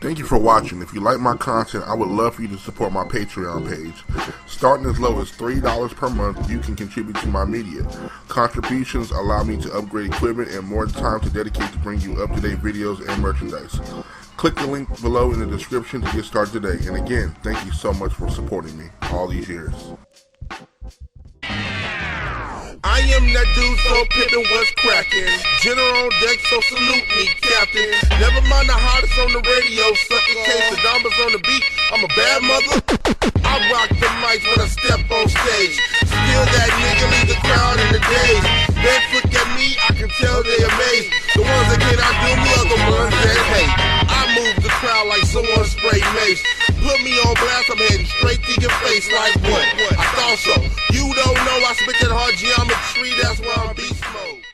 Thank you for watching. If you like my content, I would love for you to support my Patreon page. Starting as low as $3 per month, you can contribute to my media. Contributions allow me to upgrade equipment and more time to dedicate to bring you up-to-date videos and merchandise. Click the link below in the description to get started today. And again, thank you so much for supporting me all these years. I am that dude so pippin' what's crackin'. General on deck, so salute me, Captain. Never mind the hottest on the radio, suckin' case the Damas on the beat. I'm a bad mother. I rock the mic when I step on stage. Still that nigga, leave the crowd in the daze. They look at me, I can tell they amazed. The ones that cannot do me are the ones that hate. I move the crowd like someone sprayed mace. Put me on blast, I'm heading straight to your face like what? I thought so. You don't know I spit that hard geometry, that's why I'm beast mode.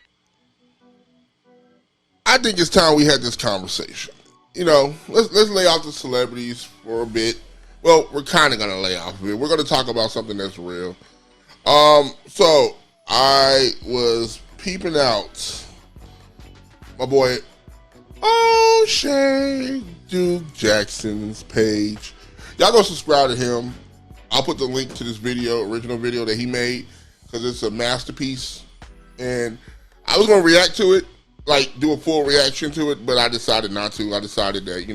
I think it's time we had this conversation. You know, let's lay off the celebrities for a bit. Well, we're kind of going to lay off a bit. We're going to talk about something that's real. So I was peeping out my boy Oshay Duke Jackson's page. Y'all go subscribe to him. I'll put the link to this video, original video that he made, because it's a masterpiece. And I was gonna react to it, like do a full reaction to it, but I decided not to. I decided that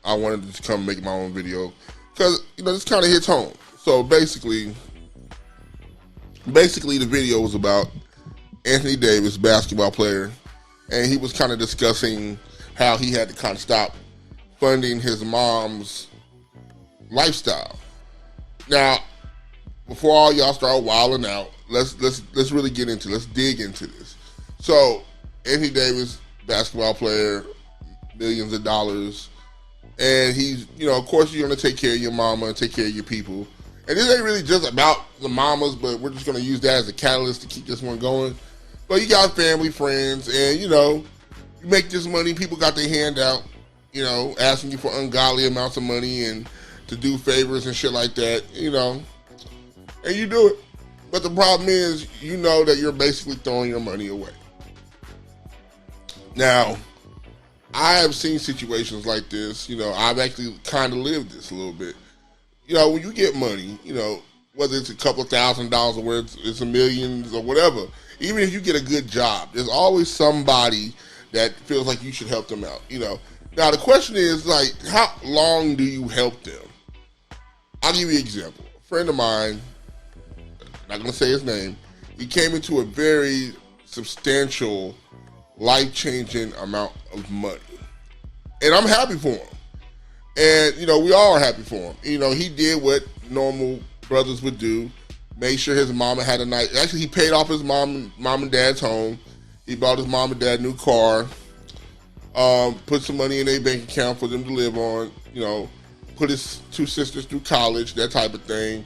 I wanted to come make my own video because this kind of hits home. So basically the video was about Anthony Davis, basketball player, and he was kind of discussing how he had to kind of stop funding his mom's lifestyle. Now, before all y'all start wilding out, let's really get into, let's dig into this. So, Anthony Davis, basketball player, millions of dollars, and he's, of course you're gonna take care of your mama and take care of your people. And this ain't really just about the mamas, but we're just gonna use that as a catalyst to keep this one going. But you got family, friends, and you make this money, people got their hand out, asking you for ungodly amounts of money and to do favors and shit like that, and you do it. But the problem is, that you're basically throwing your money away. Now, I have seen situations like this, I've actually kind of lived this a little bit. When you get money, whether it's a couple $1,000s or whether it's a millions or whatever, even if you get a good job, there's always somebody that feels like you should help them out, Now, the question is, like, how long do you help them? I'll give you an example. A friend of mine, not going to say his name, he came into a very substantial, life-changing amount of money. And I'm happy for him. And, we all are happy for him. He did what normal brothers would do, made sure his mama had a nice, actually he paid off his mom and dad's home. He bought his mom and dad a new car, put some money in their bank account for them to live on, put his two sisters through college, that type of thing.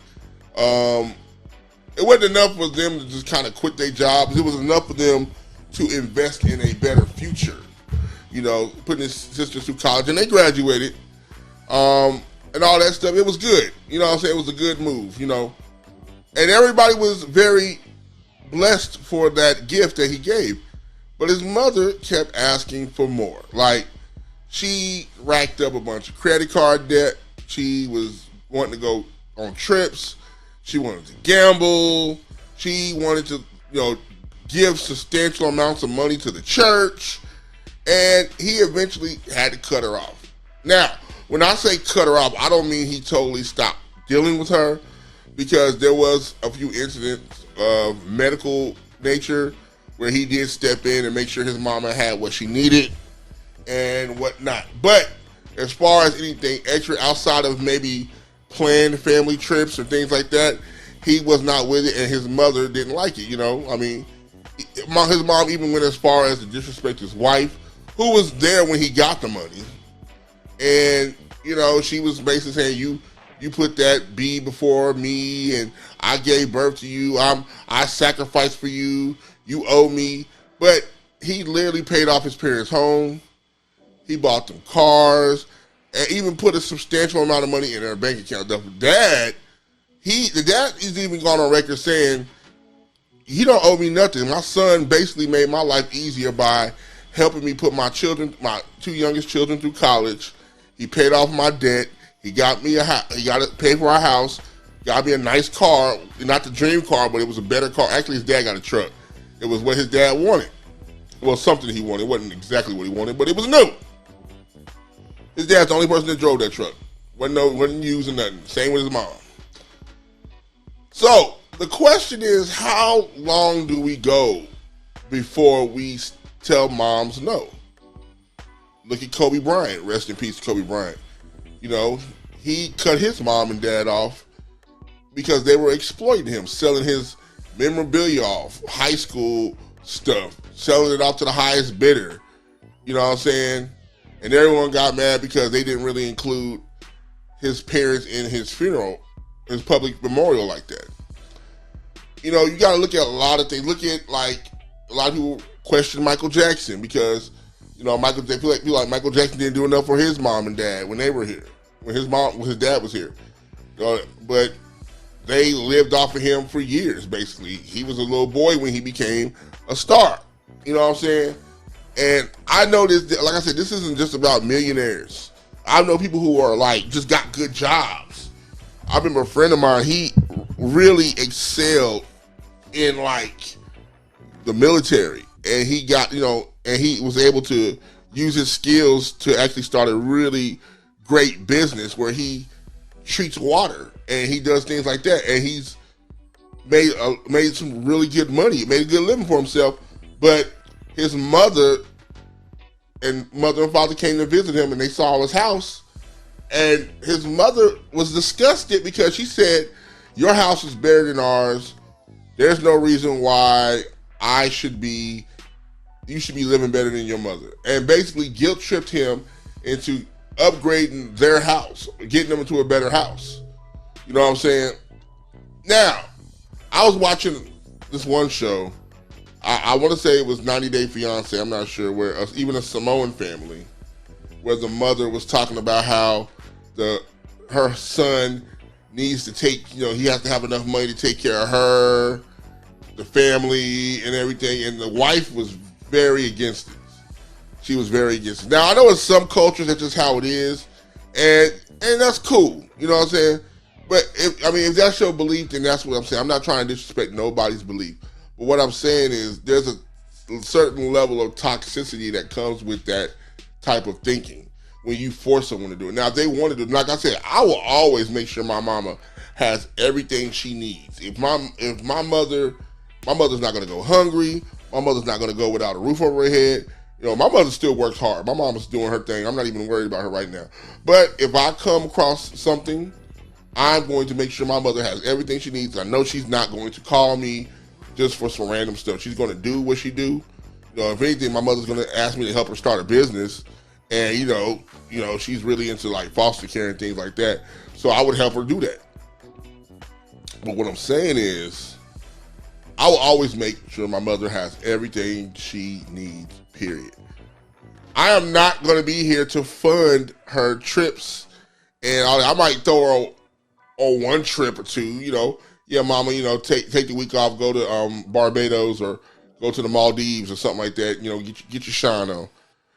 It wasn't enough for them to just kind of quit their jobs. It was enough for them to invest in a better future. Putting his sisters through college, and they graduated, and all that stuff. It was good. It was a good move, And everybody was very blessed for that gift that he gave. But his mother kept asking for more. Like, she racked up a bunch of credit card debt. She was wanting to go on trips. She wanted to gamble. She wanted to, give substantial amounts of money to the church. And he eventually had to cut her off. Now, when I say cut her off, I don't mean he totally stopped dealing with her, because there was a few incidents of medical nature where he did step in and make sure his mama had what she needed and whatnot. But as far as anything extra outside of maybe planned family trips or things like that, he was not with it, and his mother didn't like it, I mean, his mom even went as far as to disrespect his wife, who was there when he got the money. And, she was basically saying, you put that B before me, and I gave birth to you. I sacrificed for you. You owe me. But he literally paid off his parents' home. He bought them cars, and even put a substantial amount of money in their bank account. The dad is even gone on record saying, he don't owe me nothing. My son basically made my life easier by helping me put my two youngest children through college. He paid off my debt. He got me he got to pay for our house. Got me a nice car, not the dream car, but it was a better car. Actually, his dad got a truck. It was what his dad wanted. Well, something he wanted. It wasn't exactly what he wanted, but it was new. His dad's the only person that drove that truck. Wasn't using nothing. Same with his mom. So the question is, how long do we go before we tell moms no? Look at Kobe Bryant. Rest in peace, Kobe Bryant. You know, he cut his mom and dad off because they were exploiting him, selling his memorabilia off, high school stuff, selling it off to the highest bidder. You know what I'm saying? And everyone got mad because they didn't really include his parents in his funeral, his public memorial like that. You know, you got to look at a lot of things. Look at, like, a lot of people question Michael Jackson because, you know, they feel like Michael Jackson didn't do enough for his mom and dad when they were here, when his dad was here. But they lived off of him for years, basically. He was a little boy when he became a star. You know what I'm saying? And I know this, like I said, this isn't just about millionaires. I know people who are, like, just got good jobs. I remember a friend of mine, he really excelled in, like, the military. And he got, you know, and he was able to use his skills to actually start a really great business where he treats water and he does things like that. And he's made some really good money, made a good living for himself. But his mother and father came to visit him and they saw his house. And his mother was disgusted because she said, "Your house is better than ours. There's no reason why you should be living better than your mother." And basically guilt tripped him into upgrading their house, getting them into a better house. You know what I'm saying? Now, I was watching this one show. I want to say it was 90 Day Fiance. I'm not sure, where even a Samoan family, where the mother was talking about how her son needs to he has to have enough money to take care of her, the family, and everything. And the wife was very against it. She was very against it. Now, I know in some cultures that's just how it is, and that's cool. You know what I'm saying? But if that's your belief, then that's what I'm saying. I'm not trying to disrespect nobody's belief. But what I'm saying is there's a certain level of toxicity that comes with that type of thinking when you force someone to do it. Now, if they want to do it, like I said, I will always make sure my mama has everything she needs. If my mother's not going to go hungry, my mother's not going to go without a roof over her head. You know, my mother still works hard. My mama's doing her thing. I'm not even worried about her right now. But if I come across something, I'm going to make sure my mother has everything she needs. I know she's not going to call me just for some random stuff. She's going to do what she do. You know, if anything, my mother's going to ask me to help her start a business. And, you know, she's really into, like, foster care and things like that. So I would help her do that. But what I'm saying is, I will always make sure my mother has everything she needs, period. I am not going to be here to fund her trips. And I might throw her on one trip or two, you know. Yeah, mama, you know, take the week off, go to Barbados or go to the Maldives or something like that. You know, get your shine on.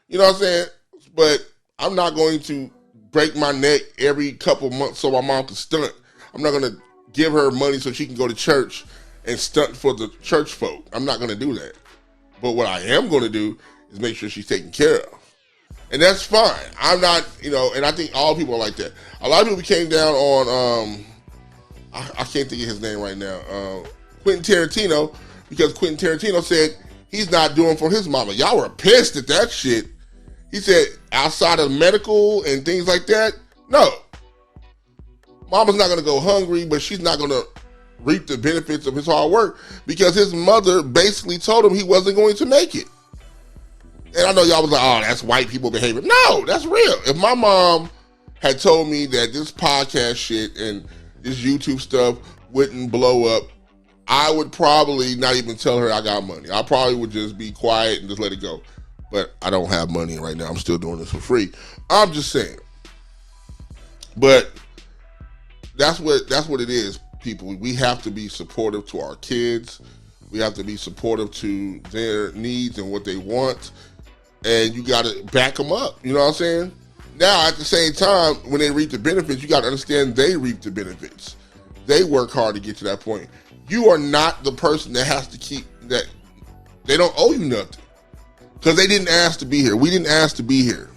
You know what I'm saying? But I'm not going to break my neck every couple months so my mom can stunt. I'm not going to give her money so she can go to church and stunt for the church folk. I'm not going to do that. But what I am going to do is make sure she's taken care of. And that's fine. I'm not, you know, and I think all people are like that. A lot of people came down on, I can't think of his name right now, Quentin Tarantino, because Quentin Tarantino said he's not doing for his mama. Y'all were pissed at that shit. He said outside of medical and things like that, no. Mama's not going to go hungry, but she's not going to reap the benefits of his hard work because his mother basically told him he wasn't going to make it. And I know y'all was like, oh, that's white people behavior. No, that's real. If my mom had told me that this podcast shit and this YouTube stuff wouldn't blow up, I would probably not even tell her I got money. I probably would just be quiet and just let it go. But I don't have money right now. I'm still doing this for free. I'm just saying. But that's what it is, people. We have to be supportive to our kids. We have to be supportive to their needs and what they want. and you got to back them up. You know what I'm saying? Now, at the same time, when they reap the benefits, you got to understand they reap the benefits. They work hard to get to that point. You are not the person that has to keep that. They don't owe you nothing because they didn't ask to be here. We didn't ask to be here.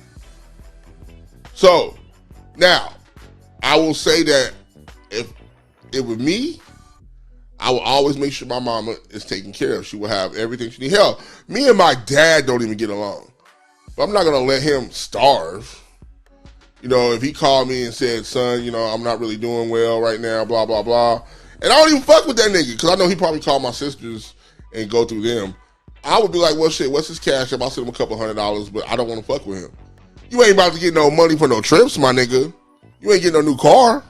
So now, I will say that if it were me, I will always make sure my mama is taken care of. She will have everything she needs. Hell, me and my dad don't even get along, but I'm not gonna let him starve. You know, if he called me and said, son, you know, I'm not really doing well right now, blah, blah, blah. And I don't even fuck with that nigga because I know he probably called my sisters and go through them. I would be like, well, shit, what's his cash up? I'll send him a couple $100, but I don't want to fuck with him. You ain't about to get no money for no trips, my nigga. You ain't getting no new car.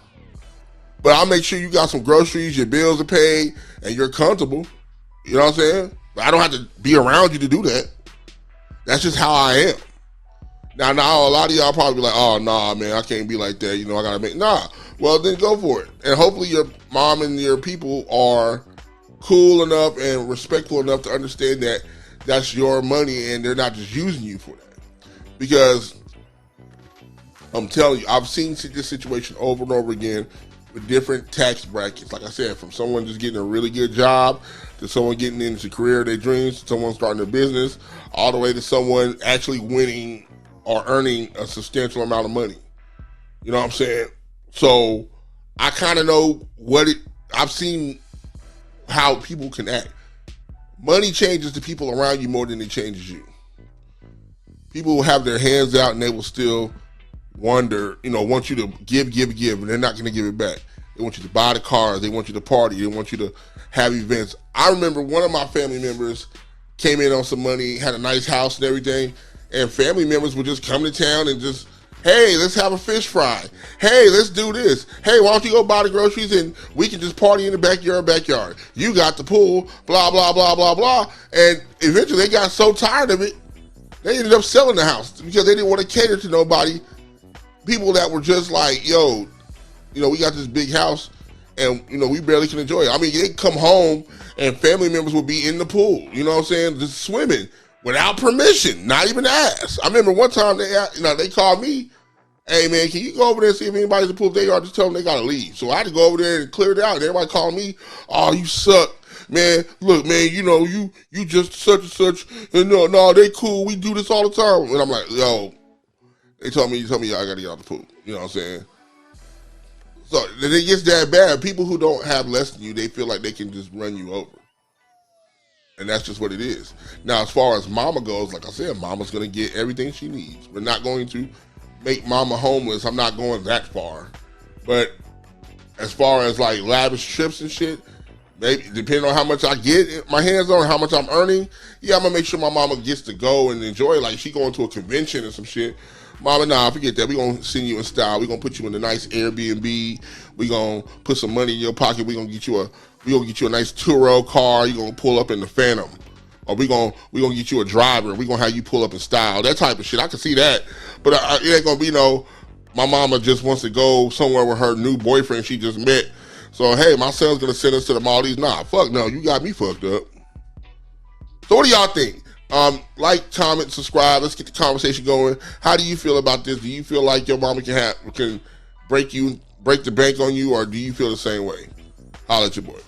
But I'll make sure you got some groceries, your bills are paid, and you're comfortable. You know what I'm saying? But I don't have to be around you to do that. That's just how I am. Now, a lot of y'all probably be like, oh, nah, man, I can't be like that. You know, I got to make... Nah. Well, then go for it. And hopefully your mom and your people are cool enough and respectful enough to understand that that's your money and they're not just using you for that. Because I'm telling you, I've seen this situation over and over again with different tax brackets. Like I said, from someone just getting a really good job to someone getting into the career of their dreams, to someone starting a business, all the way to someone actually winning or earning a substantial amount of money. You know what I'm saying? So I kind of know I've seen how people can act. Money changes the people around you more than it changes you. People will have their hands out and they will still want you to give, and they're not going to give it back. They want you to buy the cars. They want you to party. They want you to have events. I remember one of my family members came in on some money, had a nice house and everything, and family members would just come to town and just, hey, let's have a fish fry. Hey, let's do this. Hey, why don't you go buy the groceries and we can just party in the backyard. You got the pool, blah, blah, blah, blah, blah. And eventually they got so tired of it, they ended up selling the house because they didn't want to cater to nobody. People that were just like, yo, you know, we got this big house and, you know, we barely can enjoy it. I mean, they come home and family members would be in the pool, you know what I'm saying, just swimming. Without permission, not even asked. I remember one time they called me, hey man, can you go over there and see if anybody's in the pool? If they are, just tell them they gotta leave. So I had to go over there and clear it out. And everybody called me, oh, you suck. Man, look, man, you know, you just such and such, and no, they cool, we do this all the time. And I'm like, yo, they told me I gotta get out the pool. You know what I'm saying? So then it gets that bad. People who don't have less than you, they feel like they can just run you over. And that's just what it is. Now, as far as mama goes, like I said, mama's going to get everything she needs. We're not going to make mama homeless. I'm not going that far. But as far as like lavish trips and shit, maybe depending on how much I get my hands on, how much I'm earning, yeah, I'm going to make sure my mama gets to go and enjoy it. Like she going to a convention or some shit. Mama, nah, forget that. We're going to send you in style. We're going to put you in a nice Airbnb. We're going to put some money in your pocket. We're going to get you a nice Turo car. You're going to pull up in the Phantom. Or we're going to get you a driver. We're going to have you pull up in style. That type of shit. I can see that. But it ain't going to be my mama just wants to go somewhere with her new boyfriend she just met. So, hey, my son's going to send us to the Maldives. Nah, fuck no. You got me fucked up. So what do y'all think? Like, comment, subscribe. Let's get the conversation going. How do you feel about this? Do you feel like your mama can break the bank on you, or do you feel the same way? Holla at your boy.